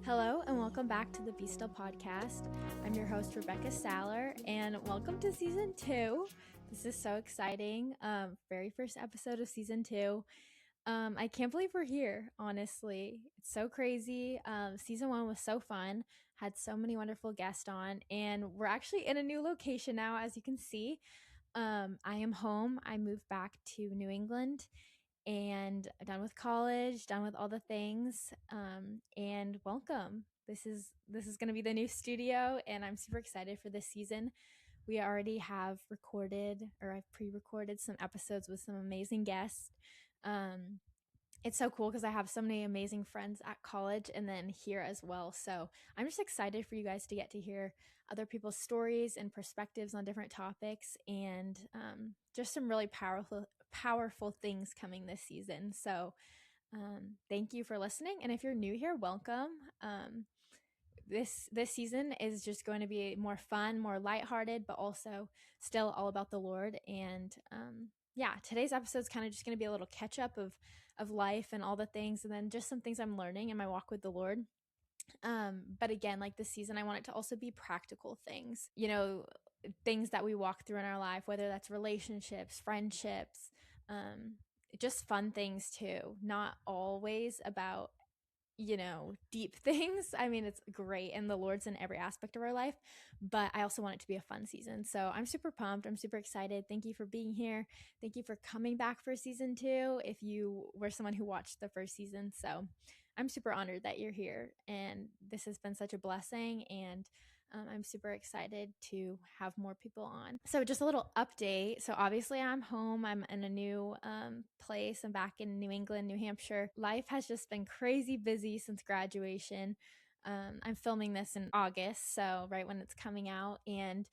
Hello and welcome back to the Be Still podcast. I'm your host, Rebekah Saller, and welcome to season 2. This is so exciting. Very first episode of season 2. I can't believe we're here, honestly. It's so crazy. Season 1 was so fun, had so many wonderful guests on, and we're actually in a new location now, as you can see. I am home. I moved back to New England and done with college, done with all the things. And welcome. This is going to be the new studio, and I'm super excited for this season. We already have recorded, or I've pre-recorded some episodes with some amazing guests. It's so cool because I have so many amazing friends at college and then here as well. So I'm just excited for you guys to get to hear other people's stories and perspectives on different topics, and just some really powerful things coming this season. So thank you for listening. And if you're new here, welcome. This season is just going to be more fun, more lighthearted, but also still all about the Lord. And yeah, today's episode is kind of just going to be a little catch up of life and all the things, and then just some things I'm learning in my walk with the Lord. But again, like this season, I want it to also be practical things, things that we walk through in our life, whether that's relationships, friendships, just fun things too. Not always about deep things. I mean, it's great and the Lord's in every aspect of our life, but I also want it to be a fun season. So I'm super pumped. I'm super excited. Thank you for being here. Thank you for coming back for season 2 if you were someone who watched the first season. So I'm super honored that you're here, and this has been such a blessing, and I'm super excited to have more people on. So just a little update. So obviously I'm home. I'm in a new place. I'm back in New England, New Hampshire. Life has just been crazy busy since graduation. I'm filming this in August, so right when it's coming out. And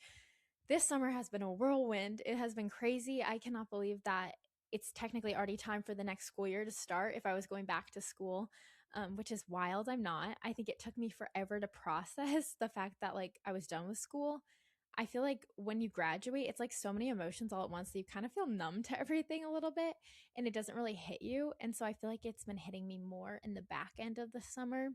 this summer has been a whirlwind. It has been crazy. I cannot believe that it's technically already time for the next school year to start if I was going back to school. Which is wild. I'm not. I think it took me forever to process the fact that like I was done with school. I feel like when you graduate, it's like so many emotions all at once that you kind of feel numb to everything a little bit, and it doesn't really hit you. And so I feel like it's been hitting me more in the back end of the summer.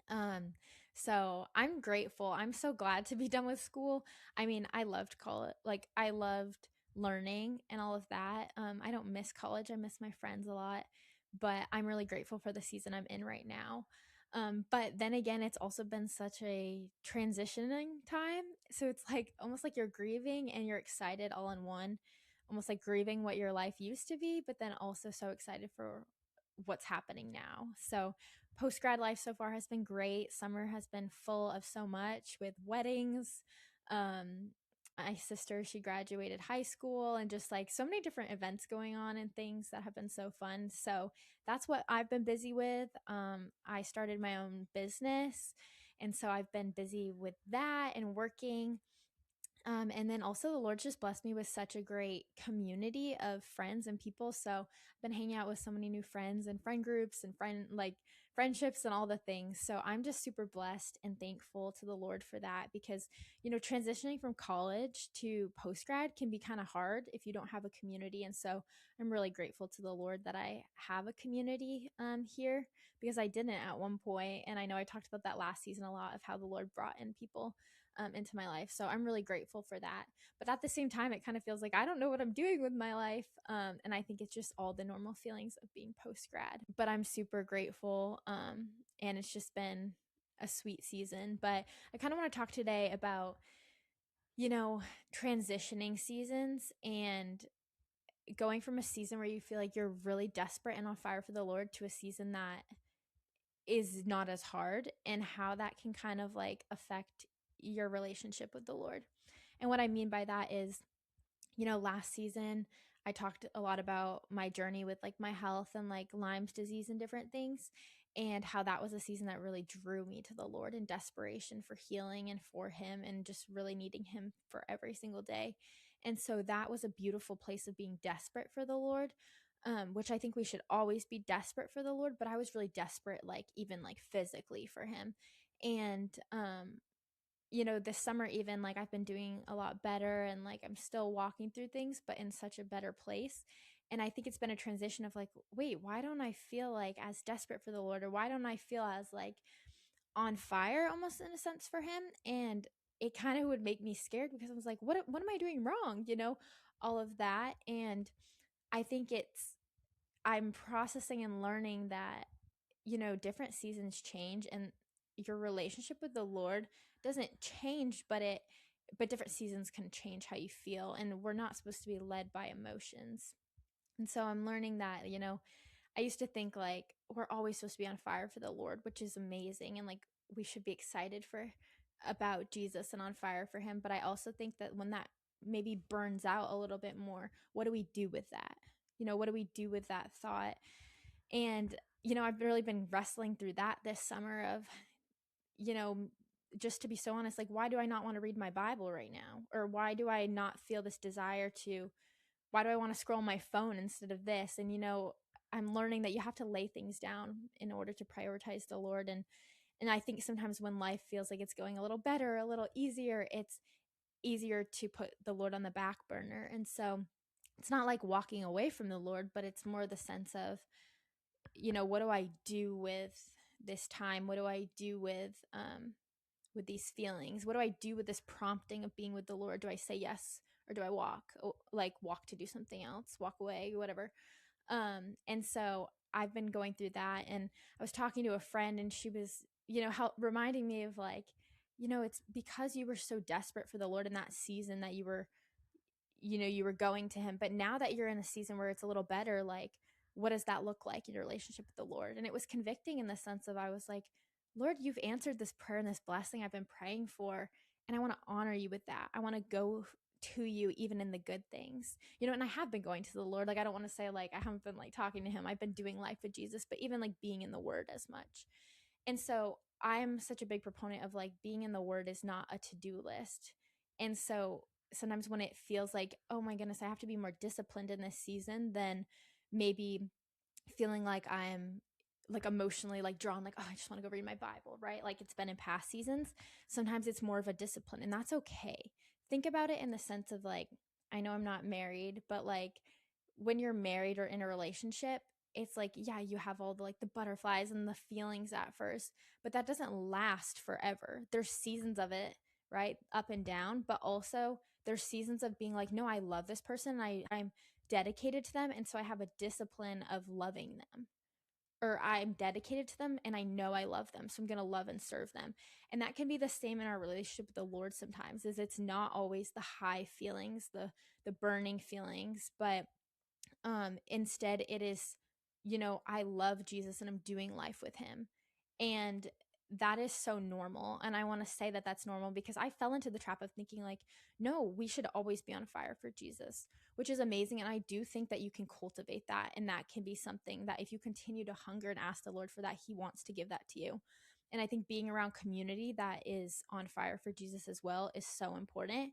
Um, so I'm grateful. I'm so glad to be done with school. I mean, I loved college. Like I loved learning and all of that. I don't miss college. I miss my friends a lot, but I'm really grateful for the season I'm in right now. But then again, it's also been such a transitioning time. So it's like almost like you're grieving and you're excited all in one, almost like grieving what your life used to be, but then also so excited for what's happening now. So post grad life so far has been great. Summer has been full of so much with weddings. Um, my sister, she graduated high school, and just like so many different events going on and things that have been so fun. So that's what I've been busy with. I started my own business, and so I've been busy with that and working. And then also the Lord just blessed me with such a great community of friends and people. So I've been hanging out with so many new friends and friend groups and friendships and all the things. So I'm just super blessed and thankful to the Lord for that, because, transitioning from college to post grad can be kind of hard if you don't have a community. And so I'm really grateful to the Lord that I have a community here, because I didn't at one point. And I know I talked about that last season a lot, of how the Lord brought in people into my life. So I'm really grateful for that. But at the same time, it kind of feels like I don't know what I'm doing with my life. And I think it's just all the normal feelings of being post grad. But I'm super grateful. And it's just been a sweet season. But I kind of want to talk today about, transitioning seasons and going from a season where you feel like you're really desperate and on fire for the Lord to a season that is not as hard, and how that can kind of like affect your relationship with the Lord. And what I mean by that is, last season I talked a lot about my journey with like my health and like Lyme's disease and different things, and how that was a season that really drew me to the Lord in desperation for healing and for him, and just really needing him for every single day. And so that was a beautiful place of being desperate for the Lord, which I think we should always be desperate for the Lord, but I was really desperate, like even like physically for him. And this summer, even like I've been doing a lot better, and like I'm still walking through things, but in such a better place. And I think it's been a transition of like, wait, why don't I feel like as desperate for the Lord, or why don't I feel as like on fire almost in a sense for him? And it kind of would make me scared because I was like, what am I doing wrong? All of that. And I think I'm processing and learning that, different seasons change, and your relationship with the Lord doesn't change, but different seasons can change how you feel. And we're not supposed to be led by emotions. And so I'm learning that, I used to think like we're always supposed to be on fire for the Lord, which is amazing. And like we should be excited about Jesus and on fire for him. But I also think that when that maybe burns out a little bit more, what do we do with that? What do we do with that thought? And, I've really been wrestling through that this summer of, you know, just to be so honest, like, why do I not want to read my Bible right now? Or why do I not feel this desire why do I want to scroll my phone instead of this? And, I'm learning that you have to lay things down in order to prioritize the Lord. And I think sometimes when life feels like it's going a little better, a little easier, it's easier to put the Lord on the back burner. And so it's not like walking away from the Lord, but it's more the sense of, what do I do with this time? What do I do with these feelings? What do I do with this prompting of being with the Lord? Do I say yes, or do I walk to do something else, walk away, whatever? And so I've been going through that, and I was talking to a friend, and she was, reminding me of like, it's because you were so desperate for the Lord in that season that you were going to him. But now that you're in a season where it's a little better, like, what does that look like in your relationship with the Lord? And it was convicting in the sense of, I was like, Lord, you've answered this prayer and this blessing I've been praying for, and I want to honor you with that. I want to go to you even in the good things, and I have been going to the Lord. Like, I don't want to say like I haven't been like talking to him. I've been doing life with Jesus, but even like being in the word as much. And so I'm such a big proponent of like being in the word is not a to-do list. And so sometimes when it feels like, oh my goodness, I have to be more disciplined in this season, then maybe feeling like I'm like emotionally like drawn, like, oh, I just want to go read my Bible, right? Like it's been in past seasons. Sometimes it's more of a discipline, and that's okay. Think about it in the sense of like, I know I'm not married, but like when you're married or in a relationship, it's like, yeah, you have all the like the butterflies and the feelings at first, but that doesn't last forever. There's seasons of it, right? Up and down, but also there's seasons of being like, no, I love this person. I'm dedicated to them. And so I have a discipline of loving them, or I'm dedicated to them and I know I love them. So I'm going to love and serve them. And that can be the same in our relationship with the Lord sometimes, is it's not always the high feelings, the burning feelings, but instead it is, I love Jesus and I'm doing life with him. And that is so normal. And I want to say that that's normal because I fell into the trap of thinking like, no, we should always be on fire for Jesus, which is amazing. And I do think that you can cultivate that. And that can be something that if you continue to hunger and ask the Lord for that, he wants to give that to you. And I think being around community that is on fire for Jesus as well is so important.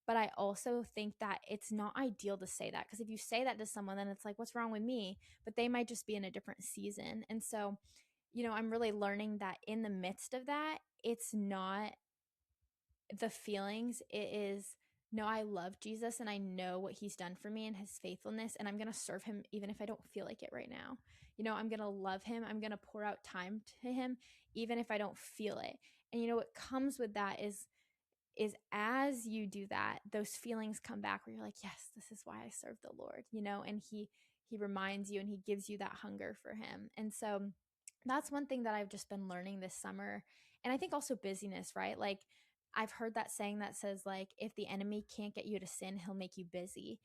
But I also think that it's not ideal to say that, because if you say that to someone, then it's like, what's wrong with me? But they might just be in a different season. And so, I'm really learning that in the midst of that, it's not the feelings. It is, no, I love Jesus and I know what he's done for me and his faithfulness. And I'm going to serve him even if I don't feel like it right now. I'm going to love him. I'm going to pour out time to him, even if I don't feel it. And, what comes with that is as you do that, those feelings come back where you're like, yes, this is why I serve the Lord, and he reminds you and he gives you that hunger for him. And so that's one thing that I've just been learning this summer. And I think also busyness, right? Like I've heard that saying that says like, if the enemy can't get you to sin, he'll make you busy.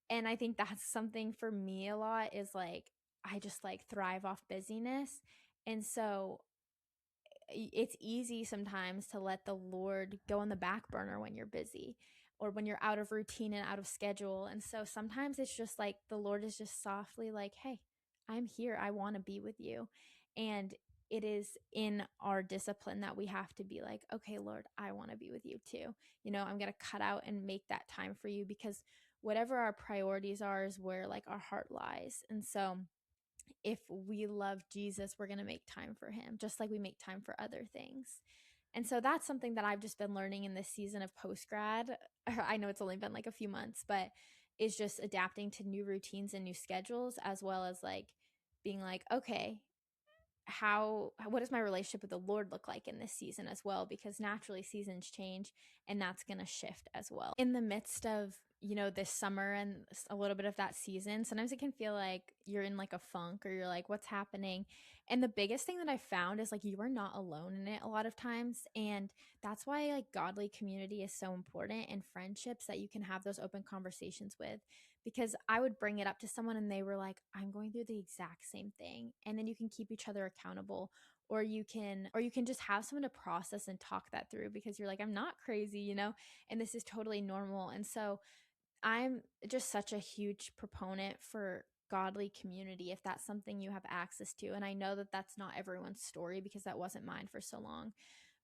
And I think that's something for me a lot, is like, I just like thrive off busyness. And so it's easy sometimes to let the Lord go on the back burner when you're busy or when you're out of routine and out of schedule. And so sometimes it's just like the Lord is just softly like, hey, I'm here. I want to be with you. And it is in our discipline that we have to be like, okay, Lord, I want to be with you too. I'm going to cut out and make that time for you, because whatever our priorities are is where like our heart lies. And so if we love Jesus, we're going to make time for him, just like we make time for other things. And so that's something that I've just been learning in this season of post grad. I know it's only been like a few months, but is just adapting to new routines and new schedules, as well as like being like, okay, what does my relationship with the Lord look like in this season as well, because naturally seasons change and that's going to shift as well. In the midst of, this summer and a little bit of that season, sometimes it can feel like you're in like a funk, or you're like, what's happening? And the biggest thing that I found is like, you are not alone in it a lot of times. And that's why like godly community is so important, and friendships that you can have those open conversations with. Because I would bring it up to someone and they were like, I'm going through the exact same thing. And then you can keep each other accountable, or you can just have someone to process and talk that through, because you're like, I'm not crazy, and this is totally normal. And so I'm just such a huge proponent for godly community, if that's something you have access to. And I know that that's not everyone's story, because that wasn't mine for so long.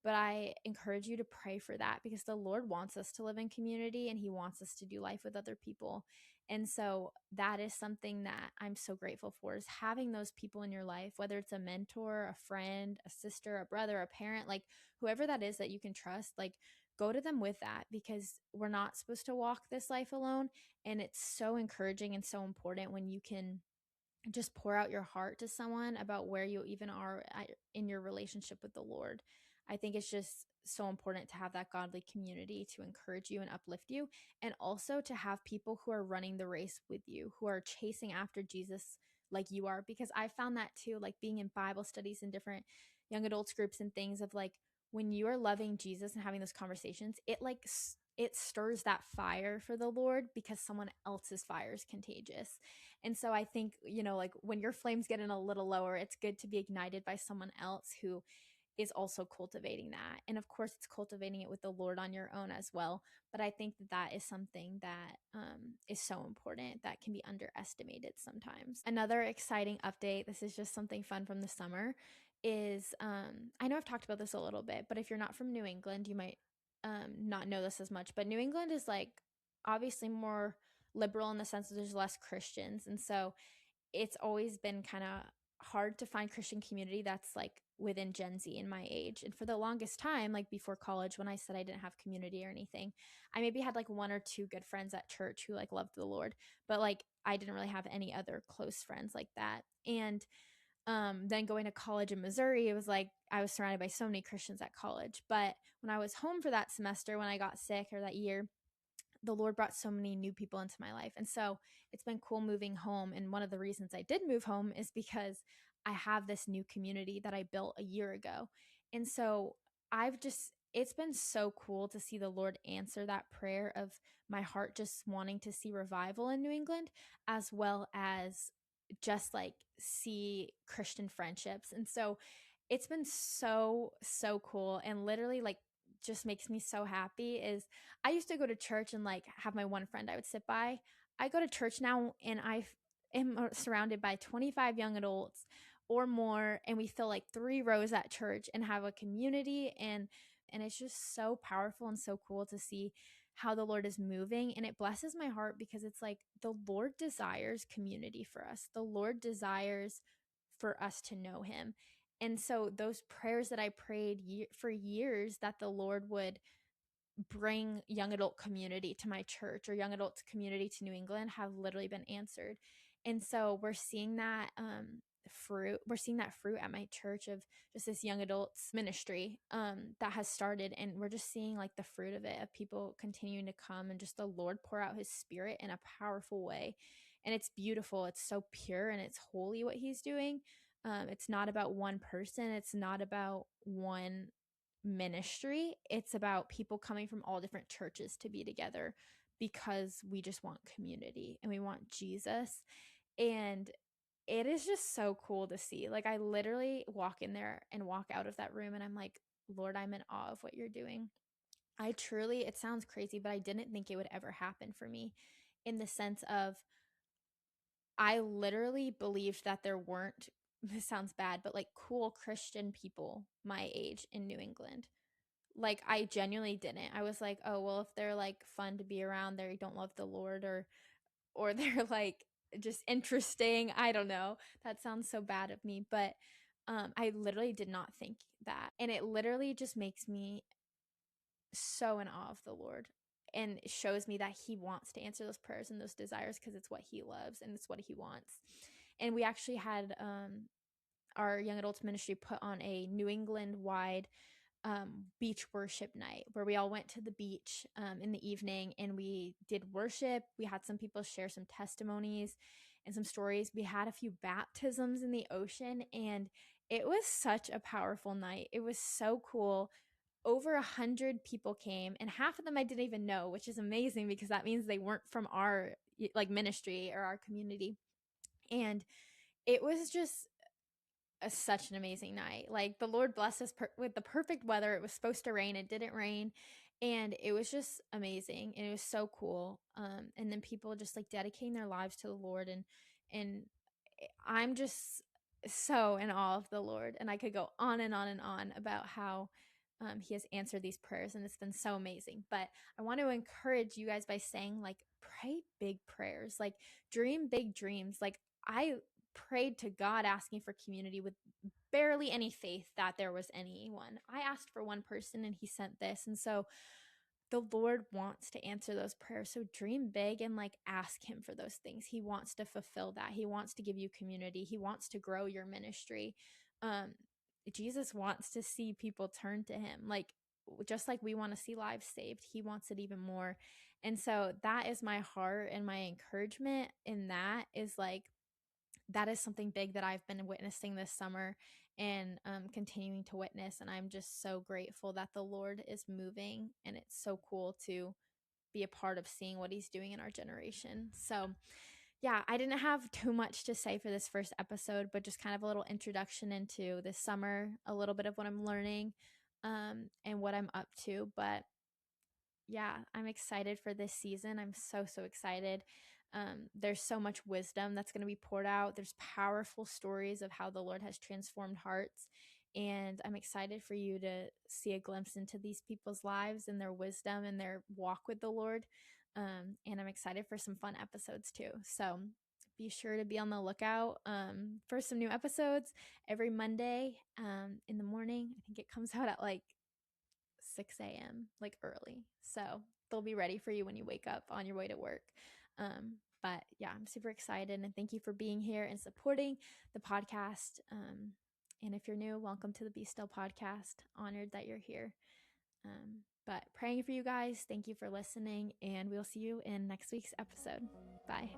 But I encourage you to pray for that, because the Lord wants us to live in community and he wants us to do life with other people. And so that is something that I'm so grateful for, is having those people in your life, whether it's a mentor, a friend, a sister, a brother, a parent, like whoever that is that you can trust, like go to them with that, because we're not supposed to walk this life alone. And it's so encouraging and so important when you can just pour out your heart to someone about where you even are in your relationship with the Lord. I think it's just so important to have that godly community to encourage you and uplift you, and also to have people who are running the race with you, who are chasing after Jesus like you are. Because I found that too, like being in Bible studies and different young adults groups and things, of like, when you are loving Jesus and having those conversations, it stirs that fire for the Lord, because someone else's fire is contagious. And so I think, like when your flames getting a little lower, it's good to be ignited by someone else who is also cultivating that. And of course, it's cultivating it with the Lord on your own as well. But I think that that is something that is so important, that can be underestimated sometimes. Another exciting update, this is just something fun from the summer, is I know I've talked about this a little bit, but if you're not from New England, you might not know this as much. But New England is like obviously more liberal in the sense that there's less Christians. And so it's always been kind of hard to find Christian community that's like within Gen Z in my age. And for the longest time, like before college, when I said I didn't have community or anything, I maybe had like one or two good friends at church who like loved the Lord, but like I didn't really have any other close friends like that. And then going to college in Missouri, it was like I was surrounded by so many Christians at college. But when I was home for that semester, when I got sick, or that year, the Lord brought so many new people into my life. And so it's been cool moving home. And one of the reasons I did move home is because I have this new community that I built a year ago. And so it's been so cool to see the Lord answer that prayer of my heart just wanting to see revival in New England, as well as just like see Christian friendships. And so it's been so, so cool. And literally, like, just makes me so happy is I used to go to church and like have my one friend I would sit by. I go to church now and I am surrounded by 25 young adults or more, and we fill like 3 rows at church and have a community. And it's just so powerful and so cool to see how the Lord is moving. And it blesses my heart, because it's like the Lord desires community for us. The Lord desires for us to know him. And so those prayers that I prayed for years, that the Lord would bring young adult community to my church, or young adult community to New England, have literally been answered. And so we're seeing that fruit. We're seeing that fruit at my church, of just this young adults ministry that has started. And we're just seeing like the fruit of it, of people continuing to come, and just the Lord pour out his spirit in a powerful way. And it's beautiful. It's so pure and it's holy what he's doing. It's not about one person. It's not about one ministry. It's about people coming from all different churches to be together, because we just want community and we want Jesus. And it is just so cool to see. Like, I literally walk in there and walk out of that room and I'm like, Lord, I'm in awe of what you're doing. I truly, it sounds crazy, but I didn't think it would ever happen for me, in the sense of I literally believed that there weren't, this sounds bad, but like cool Christian people my age in New England. Like, I genuinely didn't. I was like, oh, well, if they're like fun to be around, they don't love the Lord, or they're like just interesting. I don't know. That sounds so bad of me, but I literally did not think that. And it literally just makes me so in awe of the Lord. and it shows me that he wants to answer those prayers and those desires because it's what he loves and it's what he wants. And we actually had our young adults ministry put on a New England wide beach worship night where we all went to the beach in the evening and we did worship. We had some people share some testimonies and some stories. We had a few baptisms in the ocean, and it was such a powerful night. It was so cool. Over 100 people came, and half of them I didn't even know, which is amazing because that means they weren't from our like ministry or our community. And it was just such an amazing night. Like the Lord blessed us with the perfect weather. It was supposed to rain, it didn't rain, and it was just amazing. And it was so cool. And then people just like dedicating their lives to the Lord, and I'm just so in awe of the Lord. And I could go on and on and on about how he has answered these prayers, and it's been so amazing. But I want to encourage you guys by saying, like, pray big prayers, like dream big dreams. Like I prayed to God asking for community with barely any faith that there was anyone. I asked for one person and he sent this. And so the Lord wants to answer those prayers. So dream big and like ask him for those things. He wants to fulfill that. He wants to give you community. He wants to grow your ministry. Um, Jesus wants to see people turn to him. Like, just like we want to see lives saved, he wants it even more. And so that is my heart, and my encouragement in that is like, that is something big that I've been witnessing this summer and continuing to witness. And I'm just so grateful that the Lord is moving, and it's so cool to be a part of seeing what he's doing in our generation. So yeah, I didn't have too much to say for this first episode, but just kind of a little introduction into this summer, a little bit of what I'm learning and what I'm up to. But yeah, I'm excited for this season. I'm so excited. There's so much wisdom that's going to be poured out. There's powerful stories of how the Lord has transformed hearts. And I'm excited for you to see a glimpse into these people's lives and their wisdom and their walk with the Lord. And I'm excited for some fun episodes too. So be sure to be on the lookout for some new episodes every Monday in the morning. I think it comes out at like 6 a.m., like early. So they'll be ready for you when you wake up on your way to work. But yeah, I'm super excited, and thank you for being here and supporting the podcast. And if you're new, welcome to the Be Still podcast. Honored that you're here. But praying for you guys. Thank you for listening, and we'll see you in next week's episode. Bye.